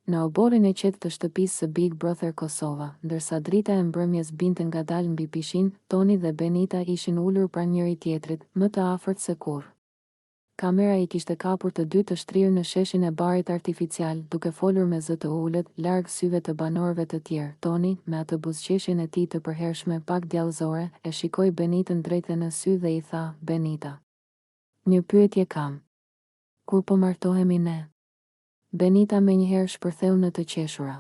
Në oborin e qetë të shtëpisë së Big Brother Kosova, ndërsa drita e mbrëmjes binte ngadalë mbi pishin, Toni dhe Benita ishin ulur pranë njëri tjetrit, më të afërt se kurrë. Kamera i kishte kapur të dy të shtrirë në sheshin e barit artificial, duke folur me zë të ulët, larg syve të banorëve të tjerë. Toni, me atë buzëqeshjen e tij të përhershme pak djallëzore, e shikoi Benitën drejt në sy dhe i tha: "Benita, një pyetje kam. Kur po martohemi ne?" Benita menjëherë shpërtheu në të qeshura.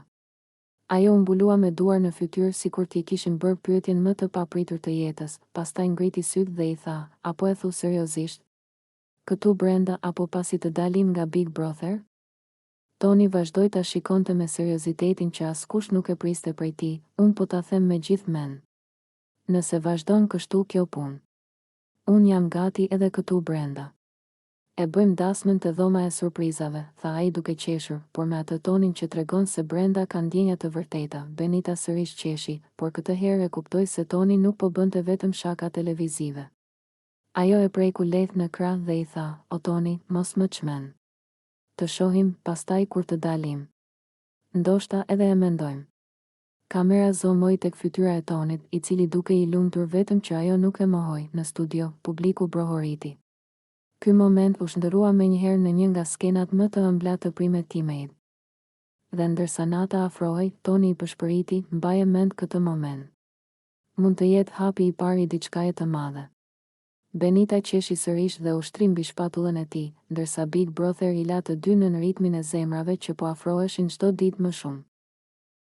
Ajo u mbulua me duar në fytyrë sikur t'i kishin bërë pyetjen më të papritur të jetës, pastaj ngriti syt dhe i tha: "Apo e thu seriozisht? Këtu brenda apo pasi të dalim nga Big Brother?" Toni vazhdoi ta shikonte me seriozitetin që askush nuk e priste prej tij. "Unë po ta them me gjithë mend. Nëse vazhdon kështu kjo punë, unë jam gati edhe këtu brenda. E bëjmë dasmën të dhoma e surprizave", tha ai duke qeshur, por me atë tonin që tregon se brenda ka ndjenja të vërteta. Benita sërish qeshi, por këtë herë e kuptoi se Toni nuk po bënte vetëm shaka televizive. Ajo e preku lehtë në krah dhe i tha: "O Toni, mos më çmen. Të shohim pastaj kur të dalim. Ndoshta edhe e mendojmë." Kamera zoomoi tek fytyra e Tonit, i cili duke i lumtur vetëm që ajo nuk e mohoi. Në studio, publiku brohoriti. Ky moment u shndërrua menjëherë në një nga skenat më të ëmbla të Primet Teammate. Dhe ndërsa nata afrohej, Toni i përshpëriti: "Mbaje mend këtë moment. Mund të jetë hapi i parë i diçkaje të madhe." Benita qeshi sërish dhe ushtri mbi shpatullën e tij, ndërsa Big Brother i la të dy nën ritmin e zemrave që po afroheshin çdo ditë më shumë.